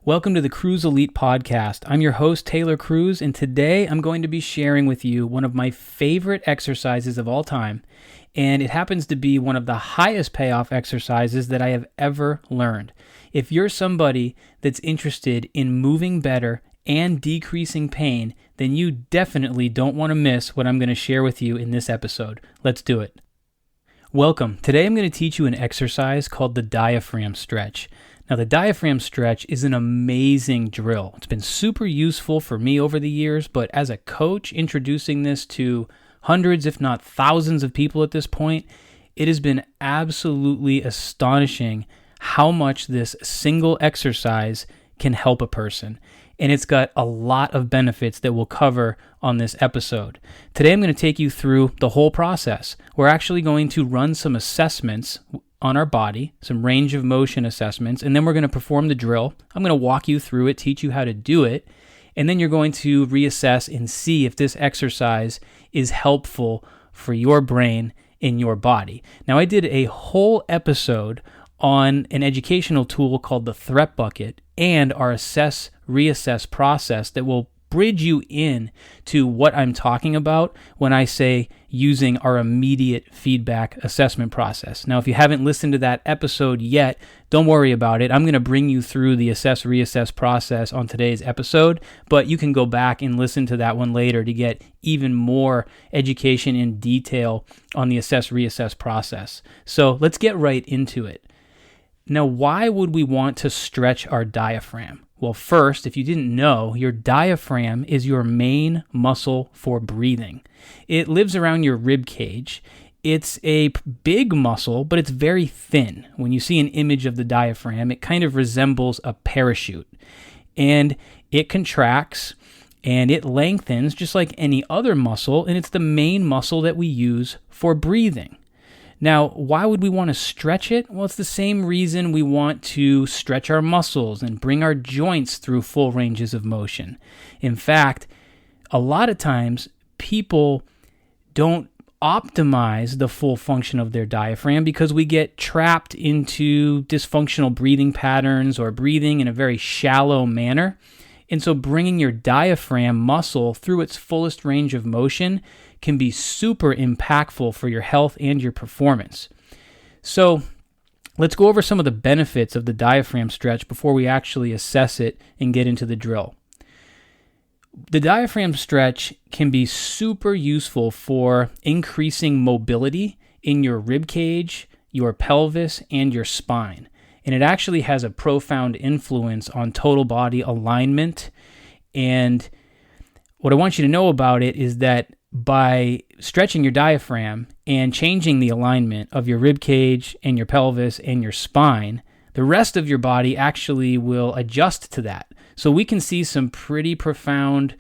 Welcome to the Cruz Elite Podcast. I'm your host, Taylor Cruz, and today I'm going to be sharing with you one of my favorite exercises of all time, and it happens to be one of the highest payoff exercises that I have ever learned. If you're somebody that's interested in moving better and decreasing pain, then you definitely don't want to miss what I'm going to share with you in this episode. Let's do it. Welcome. Today I'm going to teach you an exercise called the diaphragm stretch. Now, the diaphragm stretch is an amazing drill. It's been super useful for me over the years, but as a coach introducing this to hundreds, if not thousands of people at this point, it has been absolutely astonishing how much this single exercise can help a person. And it's got a lot of benefits that we'll cover on this episode. Today, I'm going to take you through the whole process. We're actually going to run some assessments on our body, some range of motion assessments, and then we're going to perform the drill. I'm going to walk you through it, teach you how to do it, and then you're going to reassess and see if this exercise is helpful for your brain in your body. Now, I did a whole episode on an educational tool called the Threat Bucket and our assess-reassess process that will bridge you in to what I'm talking about when I say using our immediate feedback assessment process. Now, if you haven't listened to that episode yet, don't worry about it. I'm going to bring you through the assess-reassess process on today's episode, but you can go back and listen to that one later to get even more education in detail on the assess-reassess process. So let's get right into it. Now, why would we want to stretch our diaphragm? Well, first, if you didn't know, your diaphragm is your main muscle for breathing. It lives around your rib cage. It's a big muscle, but it's very thin. When you see an image of the diaphragm, it kind of resembles a parachute. And it contracts and it lengthens just like any other muscle, and it's the main muscle that we use for breathing. Now, why would we want to stretch it? Well, it's the same reason we want to stretch our muscles and bring our joints through full ranges of motion. In fact, a lot of times people don't optimize the full function of their diaphragm because we get trapped into dysfunctional breathing patterns or breathing in a very shallow manner. And so bringing your diaphragm muscle through its fullest range of motion can be super impactful for your health and your performance. So let's go over some of the benefits of the diaphragm stretch before we actually assess it and get into the drill. The diaphragm stretch can be super useful for increasing mobility in your rib cage, your pelvis, and your spine. And it actually has a profound influence on total body alignment. And what I want you to know about it is that by stretching your diaphragm and changing the alignment of your rib cage and your pelvis and your spine, the rest of your body actually will adjust to that. So we can see some pretty profound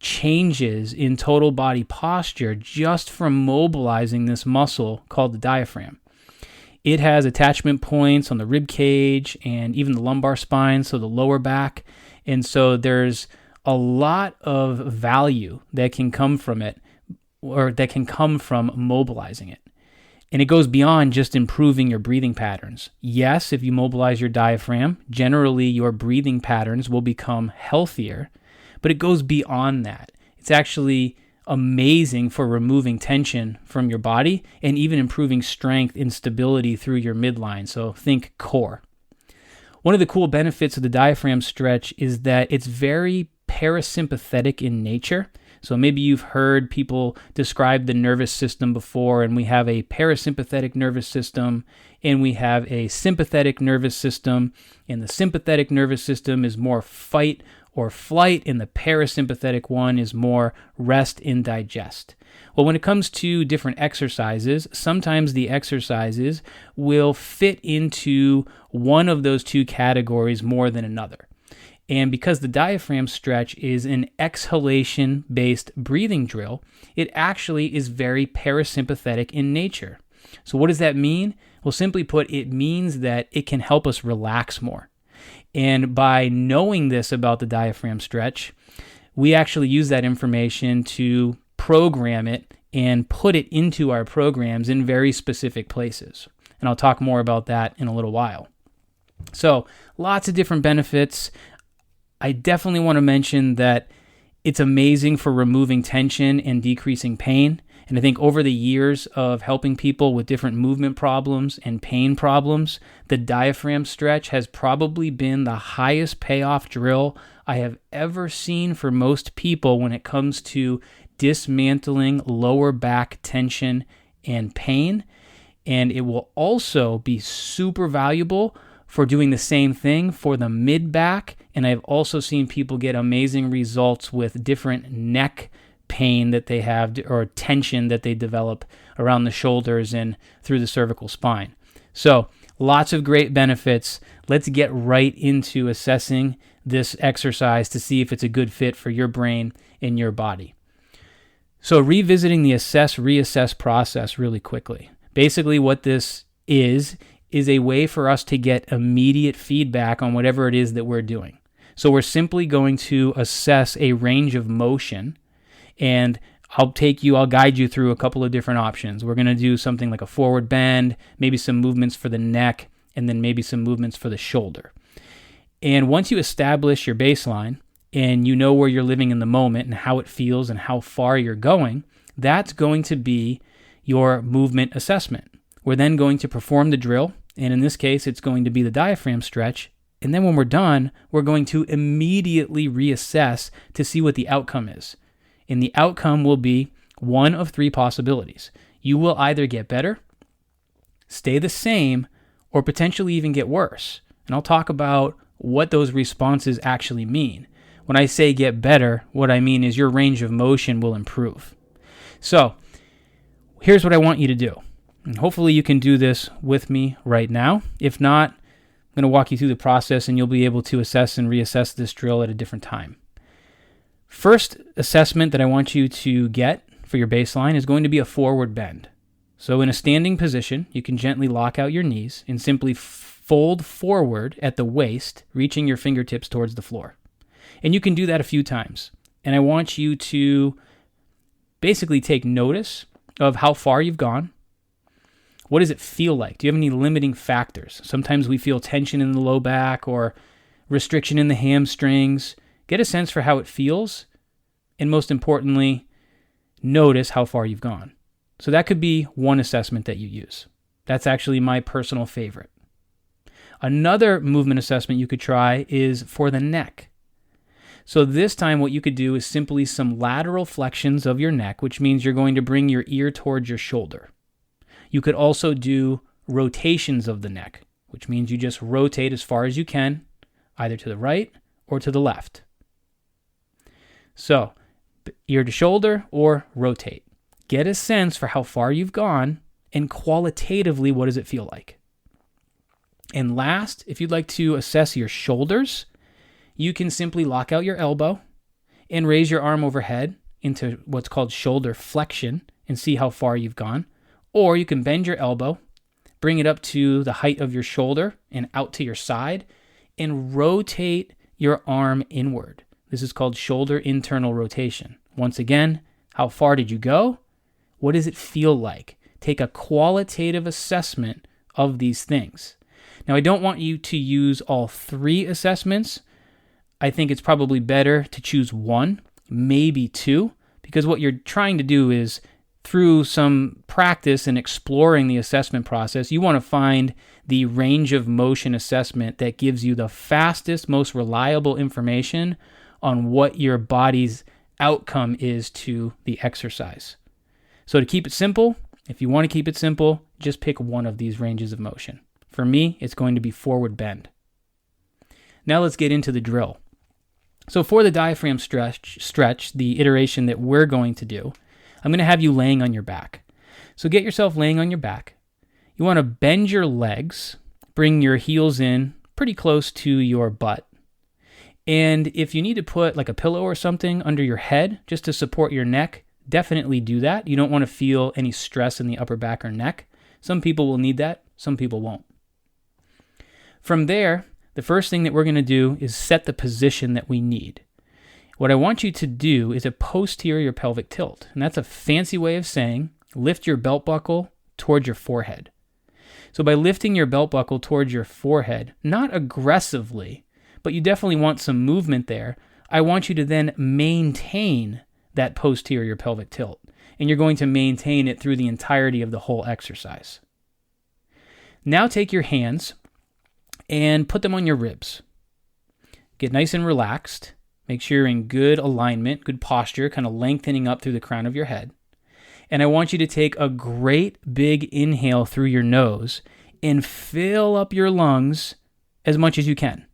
changes in total body posture just from mobilizing this muscle called the diaphragm. It has attachment points on the rib cage and even the lumbar spine, so the lower back. And so there's a lot of value that can come from it, or that can come from mobilizing it. And it goes beyond just improving your breathing patterns. Yes, if you mobilize your diaphragm, generally your breathing patterns will become healthier, but it goes beyond that. It's actually amazing for removing tension from your body and even improving strength and stability through your midline. So think core. One of the cool benefits of the diaphragm stretch is that it's very parasympathetic in nature. So maybe you've heard people describe the nervous system before, and we have a parasympathetic nervous system, and we have a sympathetic nervous system, and the sympathetic nervous system is more fight or flight, and the parasympathetic one is more rest and digest. Well, when it comes to different exercises, sometimes the exercises will fit into one of those two categories more than another. And because the diaphragm stretch is an exhalation-based breathing drill, it actually is very parasympathetic in nature. So what does that mean? Well, simply put, it means that it can help us relax more. And by knowing this about the diaphragm stretch, we actually use that information to program it and put it into our programs in very specific places. And I'll talk more about that in a little while. So lots of different benefits. I definitely want to mention that it's amazing for removing tension and decreasing pain. And I think over the years of helping people with different movement problems and pain problems, the diaphragm stretch has probably been the highest payoff drill I have ever seen for most people when it comes to dismantling lower back tension and pain. And it will also be super valuable for doing the same thing for the mid back. And I've also seen people get amazing results with different neck pain that they have or tension that they develop around the shoulders and through the cervical spine. So lots of great benefits. Let's get right into assessing this exercise to see if it's a good fit for your brain and your body. So revisiting the reassess process really quickly. Basically what this is a way for us to get immediate feedback on whatever it is that we're doing. So we're simply going to assess a range of motion, and I'll guide you through a couple of different options. We're going to do something like a forward bend, maybe some movements for the neck, and then maybe some movements for the shoulder. And once you establish your baseline and you know where you're living in the moment and how it feels and how far you're going, that's going to be your movement assessment. We're then going to perform the drill, and in this case, it's going to be the diaphragm stretch. And then when we're done, we're going to immediately reassess to see what the outcome is. And the outcome will be one of three possibilities. You will either get better, stay the same, or potentially even get worse. And I'll talk about what those responses actually mean. When I say get better, what I mean is your range of motion will improve. So here's what I want you to do. And hopefully you can do this with me right now. If not, I'm going to walk you through the process and you'll be able to assess and reassess this drill at a different time. First assessment that I want you to get for your baseline is going to be a forward bend. So in a standing position, you can gently lock out your knees and simply fold forward at the waist, reaching your fingertips towards the floor. And you can do that a few times. And I want you to basically take notice of how far you've gone. What does it feel like? Do you have any limiting factors? Sometimes we feel tension in the low back or restriction in the hamstrings. Get a sense for how it feels, and most importantly, notice how far you've gone. So that could be one assessment that you use. That's actually my personal favorite. Another movement assessment you could try is for the neck. So this time what you could do is simply some lateral flexions of your neck, which means you're going to bring your ear towards your shoulder. You could also do rotations of the neck, which means you just rotate as far as you can, either to the right or to the left. So, ear to shoulder or rotate. Get a sense for how far you've gone, and qualitatively, what does it feel like? And last, if you'd like to assess your shoulders, you can simply lock out your elbow and raise your arm overhead into what's called shoulder flexion and see how far you've gone. Or you can bend your elbow, bring it up to the height of your shoulder and out to your side, and rotate your arm inward. This is called shoulder internal rotation. Once again, how far did you go? What does it feel like? Take a qualitative assessment of these things. Now, I don't want you to use all three assessments. I think it's probably better to choose one, maybe two, because what you're trying to do is, through some practice and exploring the assessment process, you want to find the range of motion assessment that gives you the fastest, most reliable information on what your body's outcome is to the exercise. So to keep it simple, if you want to keep it simple, just pick one of these ranges of motion. For me, it's going to be forward bend. Now let's get into the drill. So for the diaphragm stretch, the iteration that we're going to do, I'm going to have you laying on your back. So get yourself laying on your back. You want to bend your legs, bring your heels in pretty close to your butt. And if you need to put like a pillow or something under your head just to support your neck, definitely do that. You don't want to feel any stress in the upper back or neck. Some people will need that, some people won't. From there, the first thing that we're going to do is set the position that we need. What I want you to do is a posterior pelvic tilt, and that's a fancy way of saying lift your belt buckle towards your forehead. So by lifting your belt buckle towards your forehead, not aggressively, but you definitely want some movement there. I want you to then maintain that posterior pelvic tilt, and you're going to maintain it through the entirety of the whole exercise. Now take your hands and put them on your ribs. Get nice and relaxed. Make sure you're in good alignment, good posture, kind of lengthening up through the crown of your head. And I want you to take a great big inhale through your nose and fill up your lungs as much as you can.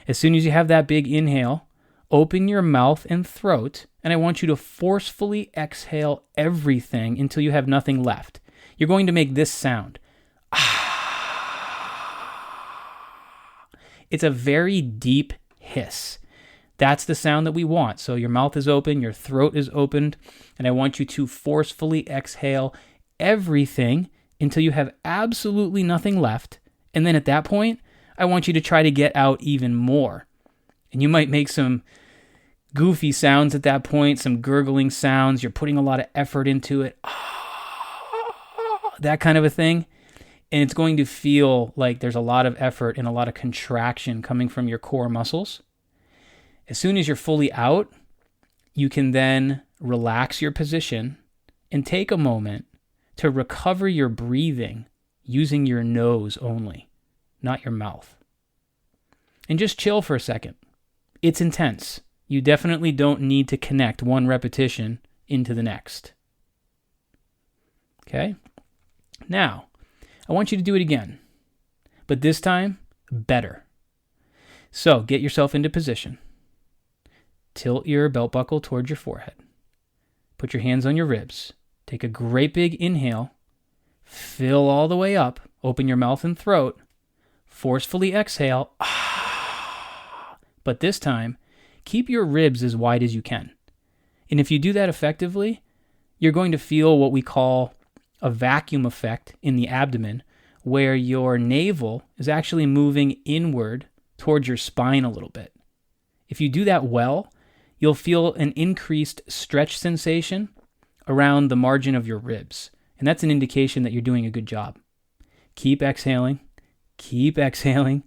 As soon as you have that big inhale, open your mouth and throat, and I want you to forcefully exhale everything until you have nothing left. You're going to make this sound. It's a very deep hiss. That's the sound that we want. So your mouth is open, your throat is opened, and I want you to forcefully exhale everything until you have absolutely nothing left. And then at that point, I want you to try to get out even more. And you might make some goofy sounds at that point, some gurgling sounds. You're putting a lot of effort into it. That kind of a thing. And it's going to feel like there's a lot of effort and a lot of contraction coming from your core muscles. As soon as you're fully out, you can then relax your position and take a moment to recover your breathing using your nose only, not your mouth. And just chill for a second. It's intense. You definitely don't need to connect one repetition into the next. Okay? Now, I want you to do it again, but this time, better. So, get yourself into position. Tilt your belt buckle towards your forehead. Put your hands on your ribs. Take a great big inhale. Fill all the way up. Open your mouth and throat. Forcefully exhale. But this time, keep your ribs as wide as you can. And if you do that effectively, you're going to feel what we call a vacuum effect in the abdomen, where your navel is actually moving inward towards your spine a little bit. If you do that well, you'll feel an increased stretch sensation around the margin of your ribs. And that's an indication that you're doing a good job. Keep exhaling, keep exhaling,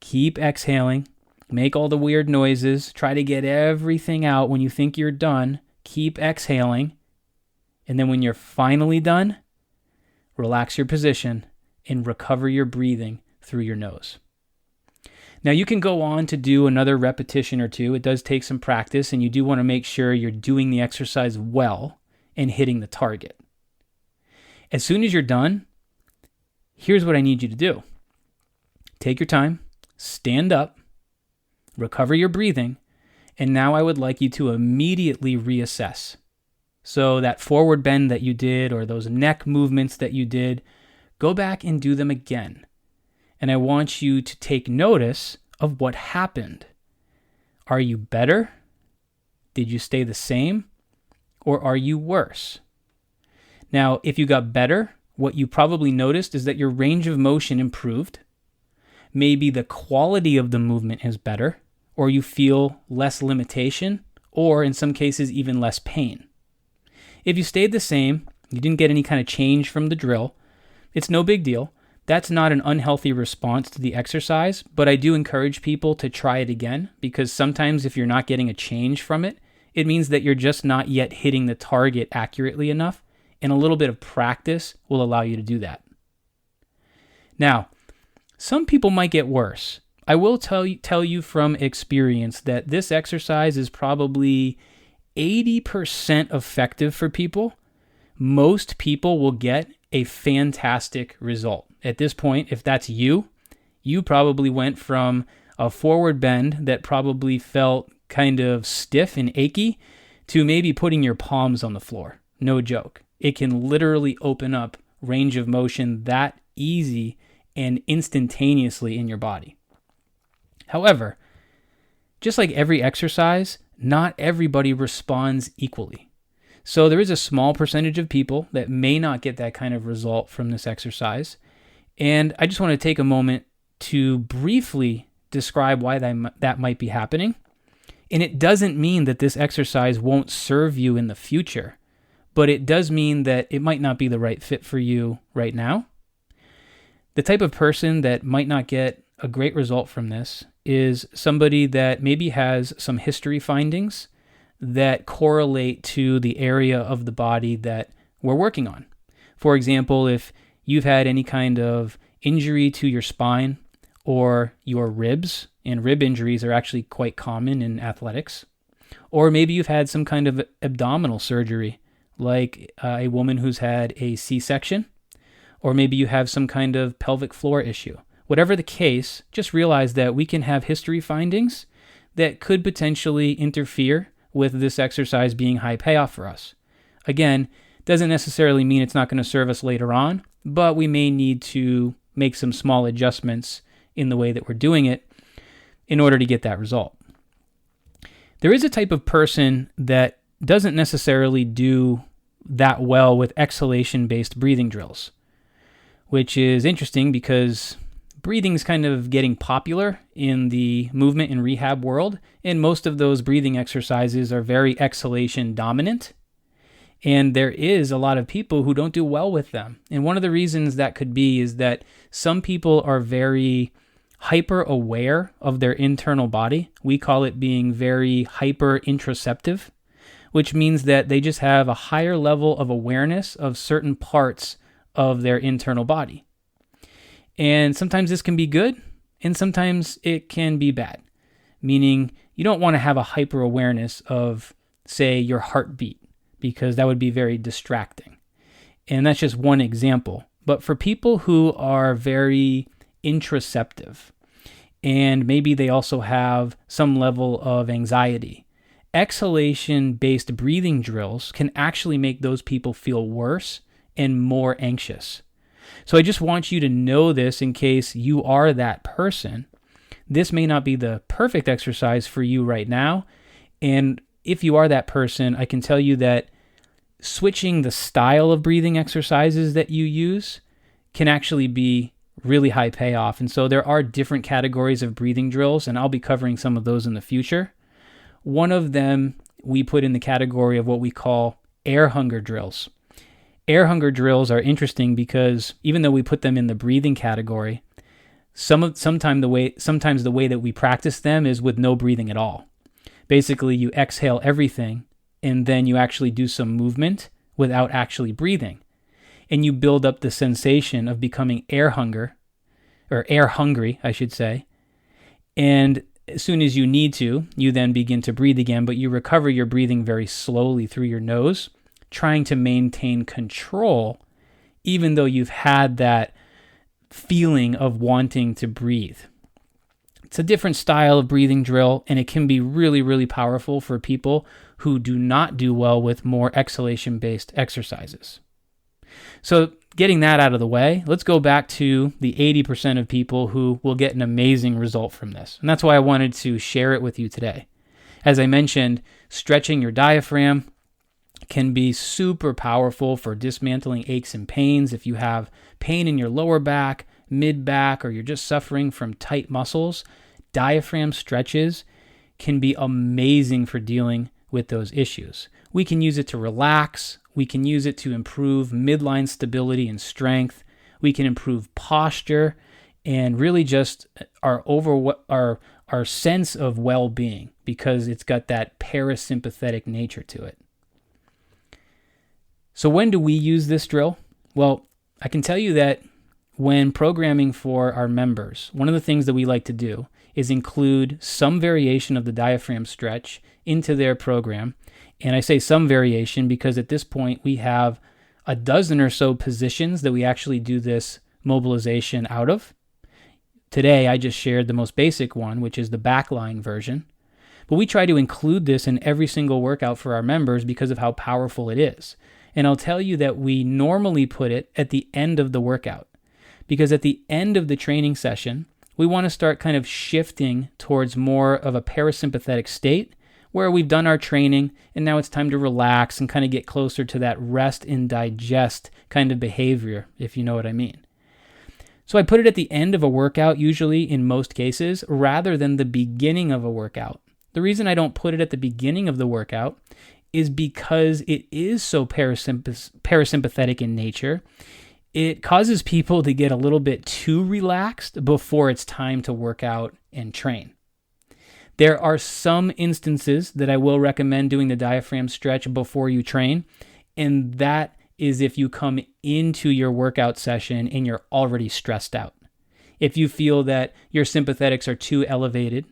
keep exhaling. Make all the weird noises. Try to get everything out when you think you're done. Keep exhaling. And then when you're finally done, relax your position and recover your breathing through your nose. Now, you can go on to do another repetition or two. It does take some practice, and you do want to make sure you're doing the exercise well and hitting the target. As soon as you're done, here's what I need you to do. Take your time, stand up, recover your breathing, and now I would like you to immediately reassess. So that forward bend that you did or those neck movements that you did, go back and do them again. And I want you to take notice of what happened. Are you better? Did you stay the same? Or are you worse? Now, if you got better, what you probably noticed is that your range of motion improved. Maybe the quality of the movement is better, or you feel less limitation, or in some cases, even less pain. If you stayed the same, you didn't get any kind of change from the drill, it's no big deal. That's not an unhealthy response to the exercise, but I do encourage people to try it again, because sometimes if you're not getting a change from it, it means that you're just not yet hitting the target accurately enough, and a little bit of practice will allow you to do that. Now, some people might get worse. I will tell you from experience that this exercise is probably 80% effective for people. Most people will get a fantastic result. At this point, if that's you probably went from a forward bend that probably felt kind of stiff and achy to maybe putting your palms on the floor. No joke. It can literally open up range of motion that easy and instantaneously in your body. However, just like every exercise, not everybody responds equally. So there is a small percentage of people that may not get that kind of result from this exercise. And I just want to take a moment to briefly describe why that might be happening. And it doesn't mean that this exercise won't serve you in the future, but it does mean that it might not be the right fit for you right now. The type of person that might not get a great result from this is somebody that maybe has some history findings that correlate to the area of the body that we're working on. For example, if you've had any kind of injury to your spine or your ribs, and rib injuries are actually quite common in athletics, or maybe you've had some kind of abdominal surgery, like a woman who's had a C-section, or maybe you have some kind of pelvic floor issue. Whatever the case, just realize that we can have history findings that could potentially interfere with this exercise being high payoff for us. Again, doesn't necessarily mean it's not going to serve us later on, but we may need to make some small adjustments in the way that we're doing it in order to get that result. There is a type of person that doesn't necessarily do that well with exhalation-based breathing drills, which is interesting because breathing is kind of getting popular in the movement and rehab world, and most of those breathing exercises are very exhalation dominant, and there is a lot of people who don't do well with them. And one of the reasons that could be is that some people are very hyper aware of their internal body. We call it being very hyper interoceptive, which means that they just have a higher level of awareness of certain parts of their internal body. And sometimes this can be good, and sometimes it can be bad, meaning you don't want to have a hyper awareness of, say, your heartbeat, because that would be very distracting. And that's just one example. But for people who are very interoceptive, and maybe they also have some level of anxiety, exhalation-based breathing drills can actually make those people feel worse and more anxious. So I just want you to know this in case you are that person. This may not be the perfect exercise for you right now. And if you are that person, I can tell you that switching the style of breathing exercises that you use can actually be really high payoff. And so there are different categories of breathing drills, and I'll be covering some of those in the future. One of them we put in the category of what we call air hunger drills. Air hunger drills are interesting because even though we put them in the breathing category, sometimes the way that we practice them is with no breathing at all. Basically, you exhale everything, and then you actually do some movement without actually breathing. And you build up the sensation of becoming air hungry, I should say. And as soon as you need to, you then begin to breathe again, but you recover your breathing very slowly through your nose, trying to maintain control, even though you've had that feeling of wanting to breathe. It's a different style of breathing drill, and it can be really, really powerful for people who do not do well with more exhalation-based exercises. So getting that out of the way, let's go back to the 80% of people who will get an amazing result from this. And that's why I wanted to share it with you today. As I mentioned, stretching your diaphragm can be super powerful for dismantling aches and pains. If you have pain in your lower back, mid back, or you're just suffering from tight muscles, diaphragm stretches can be amazing for dealing with those issues. We can use it to relax. We can use it to improve midline stability and strength. We can improve posture and really just our sense of well-being, because it's got that parasympathetic nature to it. So when do we use this drill? Well, I can tell you that when programming for our members, one of the things that we like to do is include some variation of the diaphragm stretch into their program. And I say some variation because at this point we have a dozen or so positions that we actually do this mobilization out of. Today I just shared the most basic one, which is the backlying version. But we try to include this in every single workout for our members because of how powerful it is. And I'll tell you that we normally put it at the end of the workout, because at the end of the training session, we want to start kind of shifting towards more of a parasympathetic state where we've done our training and now it's time to relax and kind of get closer to that rest and digest kind of behavior, if you know what I mean. So I put it at the end of a workout, usually in most cases, rather than the beginning of a workout. The reason I don't put it at the beginning of the workout is because it is so parasympathetic in nature. it causes people to get a little bit too relaxed before it's time to work out and train. There are some instances that I will recommend doing the diaphragm stretch before you train, and that is if you come into your workout session and you're already stressed out. If you feel that your sympathetics are too elevated,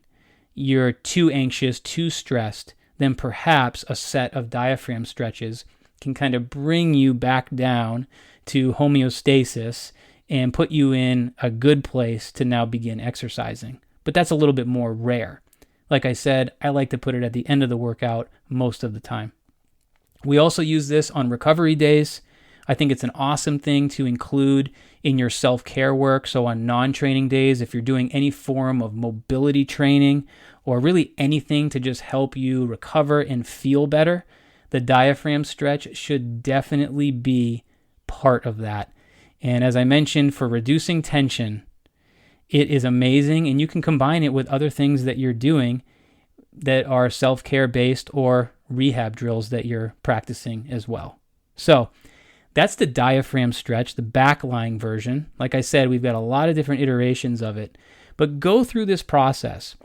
you're too anxious, too stressed, then perhaps a set of diaphragm stretches can kind of bring you back down to homeostasis and put you in a good place to now begin exercising. But that's a little bit more rare. Like I said, I like to put it at the end of the workout most of the time. We also use this on recovery days. I think it's an awesome thing to include in your self-care work. So on non-training days, if you're doing any form of mobility training or really anything to just help you recover and feel better, the diaphragm stretch should definitely be part of that. And as I mentioned, for reducing tension, it is amazing, and you can combine it with other things that you're doing that are self-care based or rehab drills that you're practicing as well. So that's the diaphragm stretch, the back-lying version. Like I said, we've got a lot of different iterations of it, but go through this process.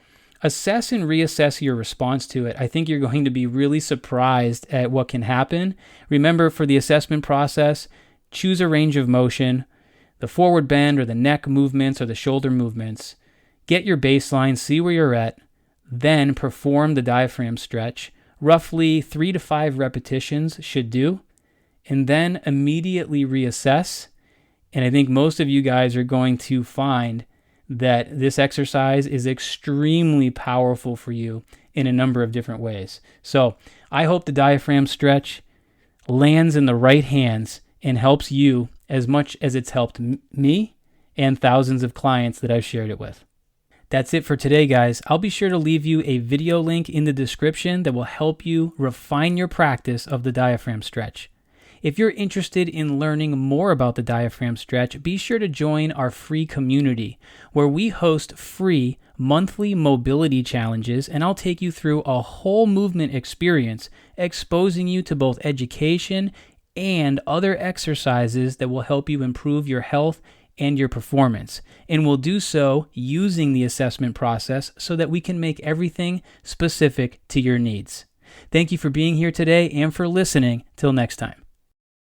Assess and reassess your response to it. I think you're going to be really surprised at what can happen. Remember, for the assessment process, choose a range of motion, the forward bend or the neck movements or the shoulder movements. Get your baseline, see where you're at, then perform the diaphragm stretch. Roughly 3 to 5 repetitions should do, and then immediately reassess. And I think most of you guys are going to find that this exercise is extremely powerful for you in a number of different ways. So I hope the diaphragm stretch lands in the right hands and helps you as much as it's helped me and thousands of clients that I've shared it with. That's it for today, guys. I'll be sure to leave you a video link in the description that will help you refine your practice of the diaphragm stretch. If you're interested in learning more about the diaphragm stretch, be sure to join our free community where we host free monthly mobility challenges, and I'll take you through a whole movement experience, exposing you to both education and other exercises that will help you improve your health and your performance. And we'll do so using the assessment process so that we can make everything specific to your needs. Thank you for being here today and for listening. Till next time.